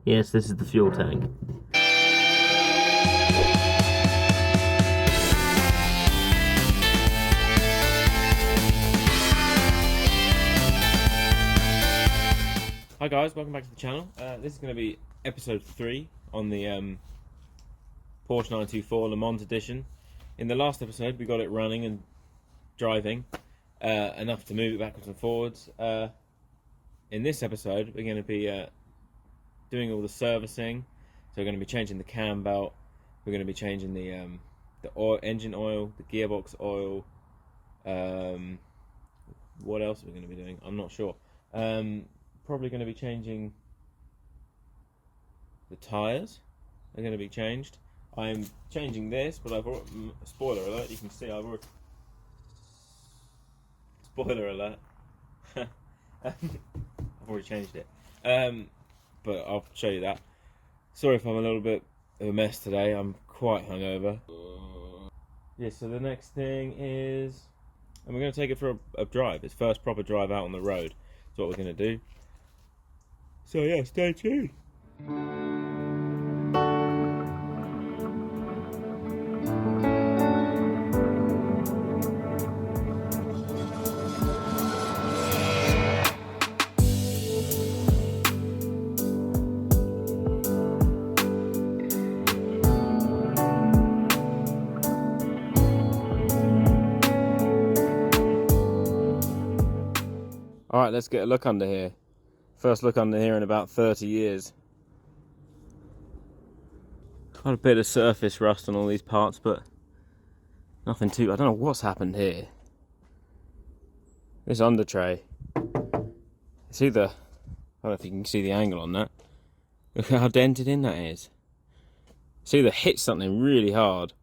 Yes, this is the fuel tank. Hi guys, welcome back to the channel. This is going to be episode 3 on the Porsche 924 Le Mans edition. In the last episode we got it running and driving enough to move it backwards and forwards. In this episode we're going to be doing all the servicing. So we're going to be changing the cam belt, we're going to be changing the oil, engine oil, the gearbox oil. What else are we going to be doing? I'm not sure. Probably going to be changing the tyres. They're going to be changed. I'm changing this, but I've already, spoiler alert, you can see I've already, spoiler alert, I've already changed it, but I'll show you that. Sorry if I'm a little bit of a mess today, I'm quite hungover. Yeah, so the next thing is, and we're going to take it for a drive, its first proper drive out on the road. That's what we're going to do. So yeah, stay tuned. Alright, let's get a look under here. First look under here in about 30 years. Quite a bit of surface rust on all these parts, but nothing too... I don't know what's happened here. This under tray. It's either... I don't know if you can see the angle on that. Look at how dented in that is. It's either hit something really hard,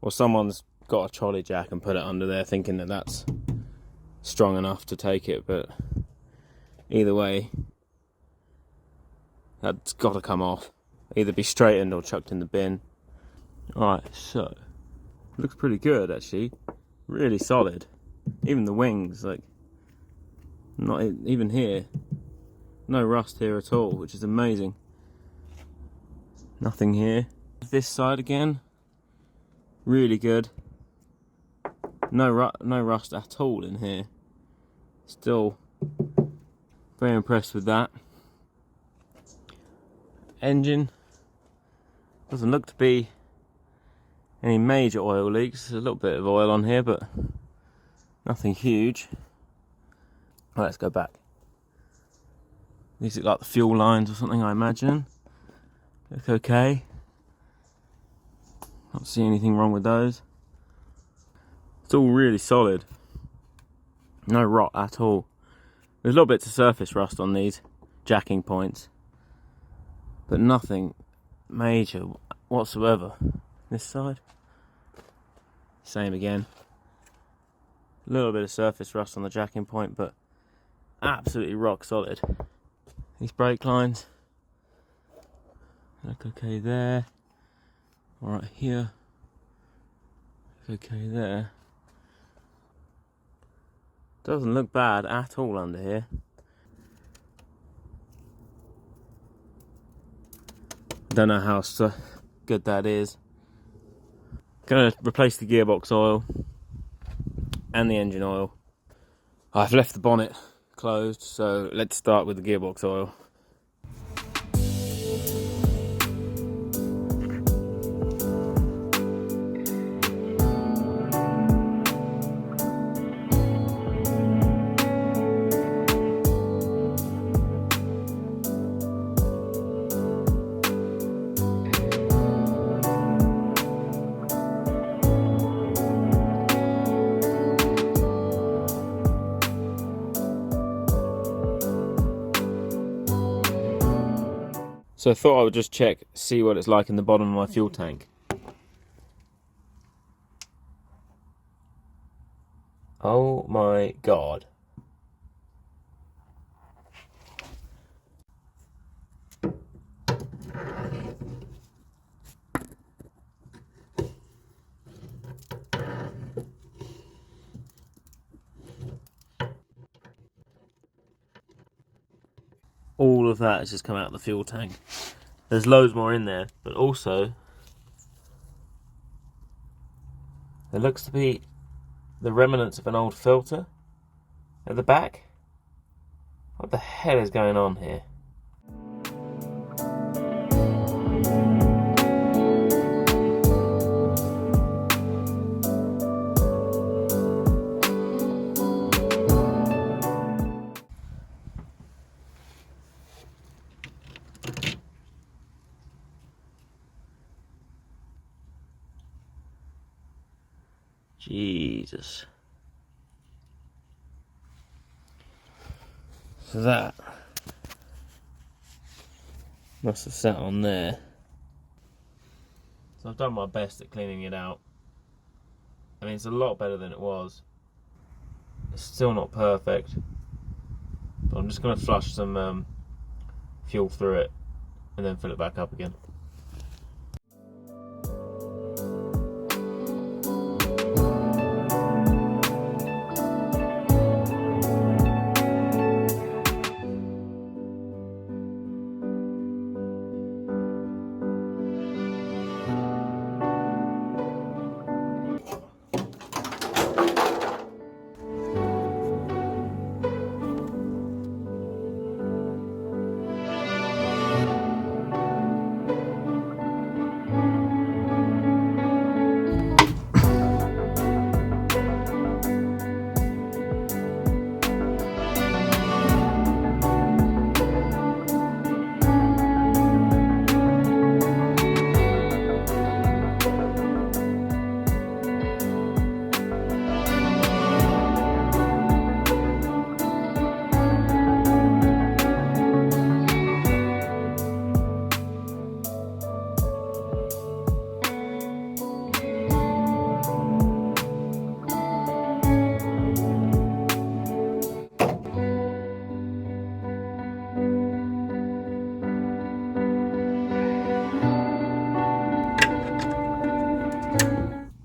or someone's got a trolley jack and put it under there thinking that that's strong enough to take it, but either way, that's got to come off. Either be straightened or chucked in the bin. Alright, so looks pretty good actually. Really solid. Even the wings, like, not even here. No rust here at all, which is amazing. Nothing here. This side again, really good. No rust at all in here. Still very impressed with that. Engine doesn't look to be any major oil leaks. There's a little bit of oil on here, but nothing huge. Right, let's go back. These look like the fuel lines or something, I imagine. Look okay. Not see anything wrong with those. It's all really solid. No rot at all. There's little bits of surface rust on these jacking points, but nothing major whatsoever. This side, same again. A little bit of surface rust on the jacking point, but absolutely rock solid. These brake lines look okay there. All right here, look okay there. Doesn't look bad at all under here. Don't know how good that is. Gonna replace the gearbox oil and the engine oil. I've left the bonnet closed, so let's start with the gearbox oil. So I thought I would just check, see what it's like in the bottom of my fuel tank. Oh my god. All of that has just come out of the fuel tank. There's loads more in there, but also there looks to be the remnants of an old filter at the back. What the hell is going on here? Jesus. So that must have sat on there. So I've done my best at cleaning it out. I mean, it's a lot better than it was. It's still not perfect. But I'm just going to flush some fuel through it and then fill it back up again.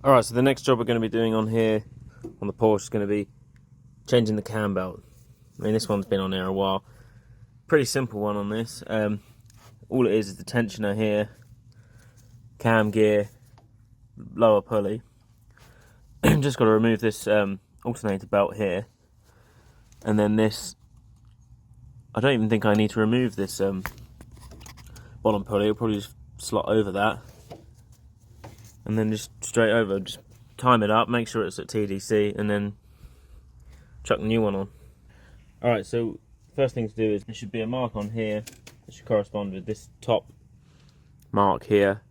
Alright, so the next job we're going to be doing on here, on the Porsche, is going to be changing the cam belt. I mean, this one's been on there a while. Pretty simple one on this. All it is the tensioner here, cam gear, lower pulley. Just got to remove this alternator belt here. And then this, I don't even think I need to remove this bottom pulley. It'll probably just slot over that. And then just straight over, just time it up, make sure it's at TDC, and then chuck the new one on. Alright, so first thing to do is there should be a mark on here that should correspond with this top mark here.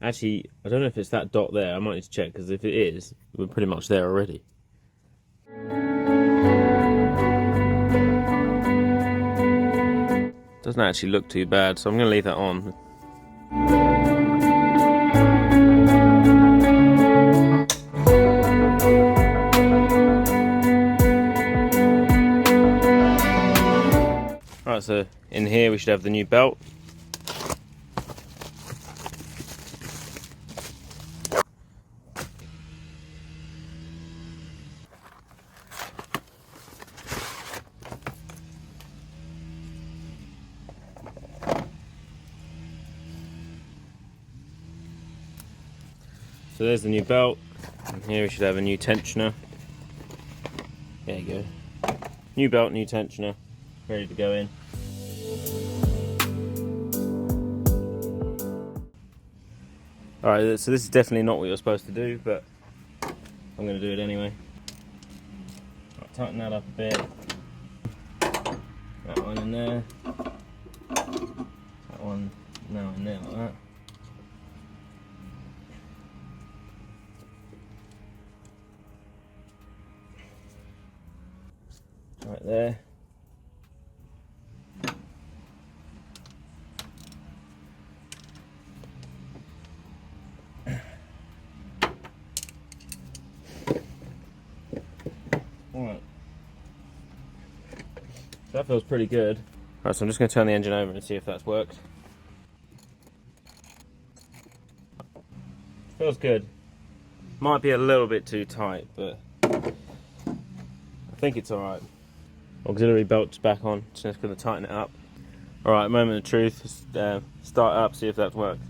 Actually, I don't know if it's that dot there, I might need to check, because if it is, we're pretty much there already. Doesn't actually look too bad, so I'm going to leave that on. Right, so in here we should have the new belt. So there's the new belt, and here we should have a new tensioner. There you go. New belt, new tensioner, ready to go in. Alright, so this is definitely not what you're supposed to do, but I'm going to do it anyway. I'll tighten that up a bit. That one in there. That one now in there like that. Right there. Alright. So that feels pretty good. Alright, so I'm just going to turn the engine over and see if that's worked. Feels good. Might be a little bit too tight, but I think it's alright. Auxiliary belt's back on, just going to tighten it up. Alright, moment of truth. Start up, see if that works.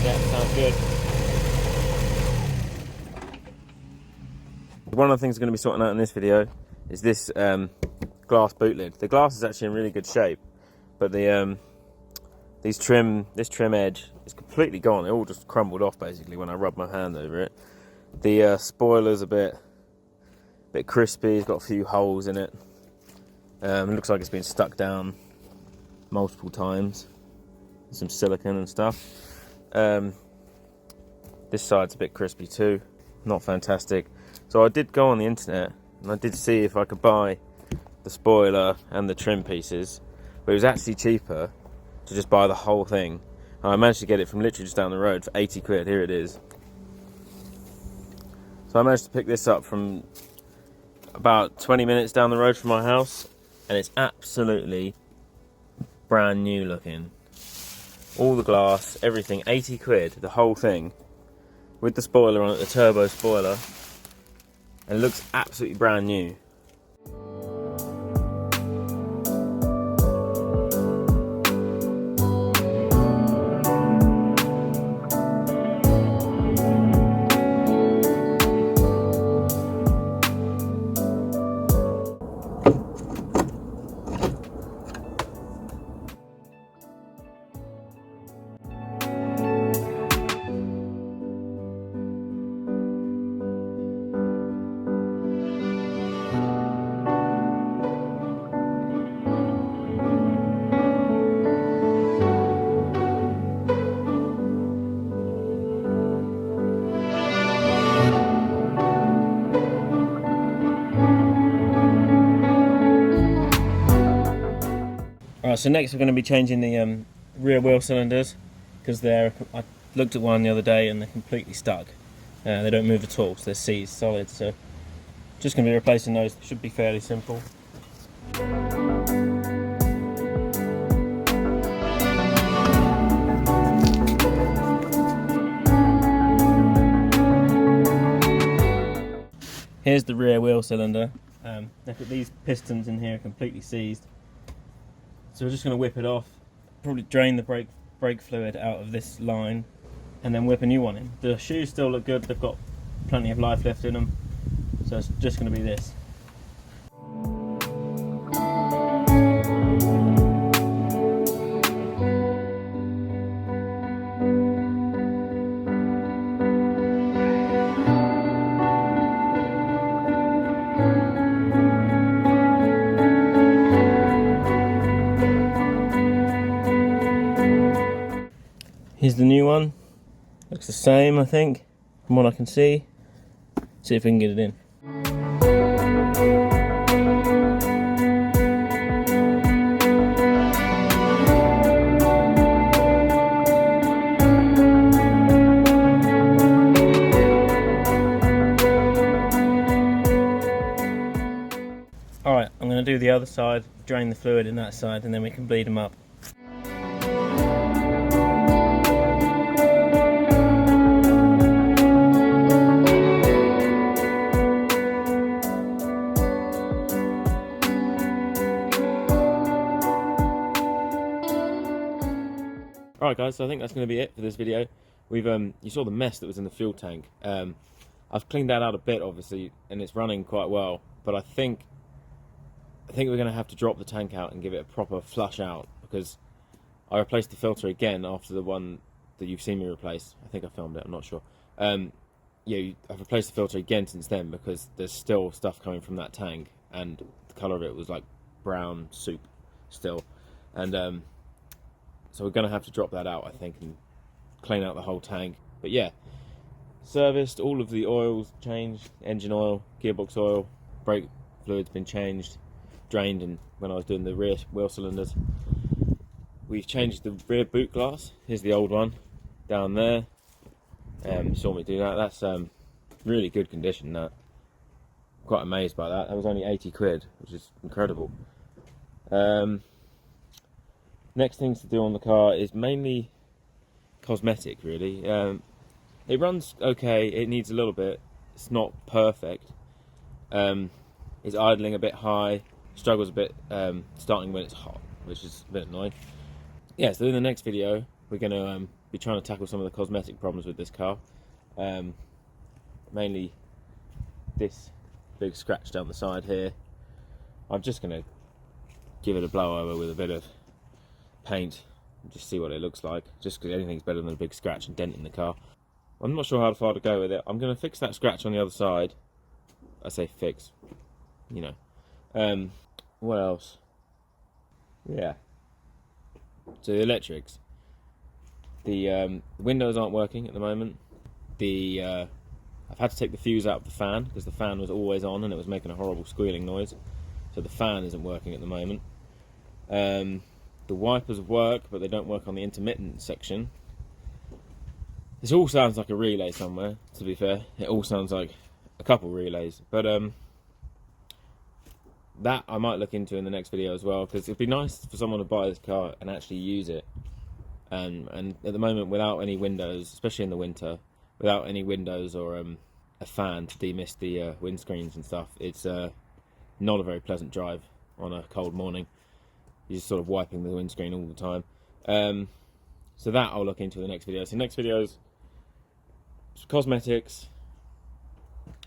Yeah, sounds good. One of the things we're going to be sorting out in this video is this glass boot lid. The glass is actually in really good shape, but the this trim edge is completely gone. It all just crumbled off basically when I rubbed my hand over it. The spoiler's a bit crispy. It's got a few holes in it. It looks like it's been stuck down multiple times. Some silicone and stuff. This side's a bit crispy too. Not fantastic. So I did go on the internet and I did see if I could buy the spoiler and the trim pieces, but it was actually cheaper to just buy the whole thing. And I managed to get it from literally just down the road for 80 quid. Here it is. So I managed to pick this up from about 20 minutes down the road from my house, and it's absolutely brand new looking. All the glass, everything, 80 quid, the whole thing, with the spoiler on it, the turbo spoiler. And it looks absolutely brand new. Alright, so next we're going to be changing the rear wheel cylinders, because I looked at one the other day and they're completely stuck. They don't move at all, so they're seized solid. So just going to be replacing those. Should be fairly simple. Here's the rear wheel cylinder. Look at these pistons in here are completely seized. So we're just going to whip it off, probably drain the brake fluid out of this line, and then whip a new one in. The shoes still look good, they've got plenty of life left in them, so it's just going to be this. Here's the new one. Looks the same, I think, from what I can see. See if we can get it in. Alright, I'm going to do the other side, drain the fluid in that side, and then we can bleed them up. Alright guys, so I think that's going to be it for this video. We've you saw the mess that was in the fuel tank. I've cleaned that out a bit obviously, and it's running quite well, but I think we're going to have to drop the tank out and give it a proper flush out, because I replaced the filter again after the one that you've seen me replace. I think I filmed it, I'm not sure. Yeah, I've replaced the filter again since then, because there's still stuff coming from that tank, and the colour of it was like brown soup still. And so we're going to have to drop that out, I think, and clean out the whole tank. But yeah, serviced, all of the oils changed, engine oil, gearbox oil, brake fluid's been changed, drained, and when I was doing the rear wheel cylinders. We've changed the rear boot glass. Here's the old one down there. You saw me do that. Really good condition, that. Quite amazed by that. That was only 80 quid, which is incredible. Next things to do on the car is mainly cosmetic, really. It runs okay, it needs a little bit. It's not perfect. It's idling a bit high, struggles a bit starting when it's hot, which is a bit annoying. Yeah, so in the next video, we're going to be trying to tackle some of the cosmetic problems with this car. Mainly this big scratch down the side here. I'm just going to give it a blow over with a bit of paint and just see what it looks like, just because anything's better than a big scratch and dent in the car. I'm not sure how far to go with it. I'm going to fix that scratch on the other side. I say fix, you know. What else? Yeah. So the electrics. The windows aren't working at the moment. I've had to take the fuse out of the fan because the fan was always on and it was making a horrible squealing noise. So the fan isn't working at the moment. The wipers work, but they don't work on the intermittent section. This all sounds like a relay somewhere, to be fair. It all sounds like a couple relays. But that I might look into in the next video as well, because it'd be nice for someone to buy this car and actually use it. And at the moment, without any windows, especially in the winter, without any windows or a fan to demist the windscreens and stuff, it's not a very pleasant drive on a cold morning. You're just sort of wiping the windscreen all the time. So that I'll look into in the next video. So next video's cosmetics,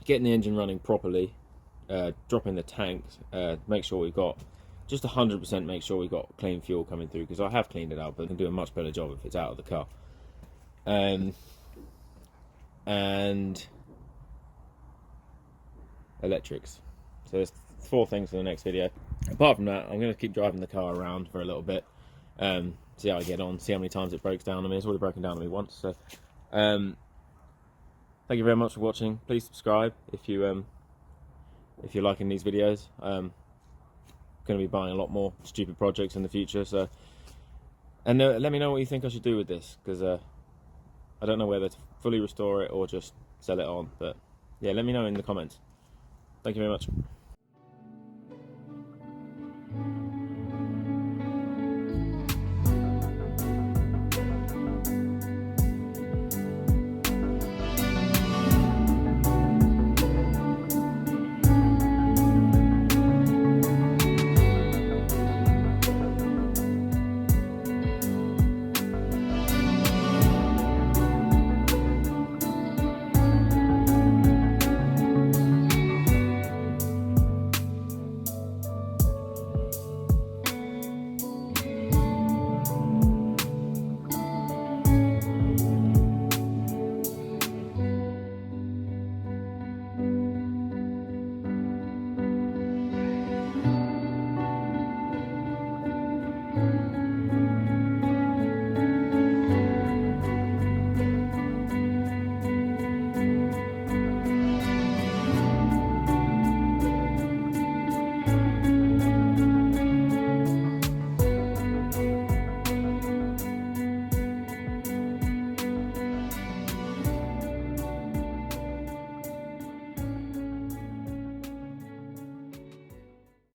getting the engine running properly, dropping the tanks, make sure we've got just 100% make sure we've got clean fuel coming through, because I have cleaned it out, but I can do a much better job if it's out of the car. And electrics. So there's 4 things for the next video. Apart from that, I'm going to keep driving the car around for a little bit, see how I get on, see how many times it breaks down on me. It's already broken down on me once. So thank you very much for watching. Please subscribe if you're liking these videos. Going to be buying a lot more stupid projects in the future. So, and let me know what you think I should do with this, because I don't know whether to fully restore it or just sell it on. But yeah, let me know in the comments. Thank you very much.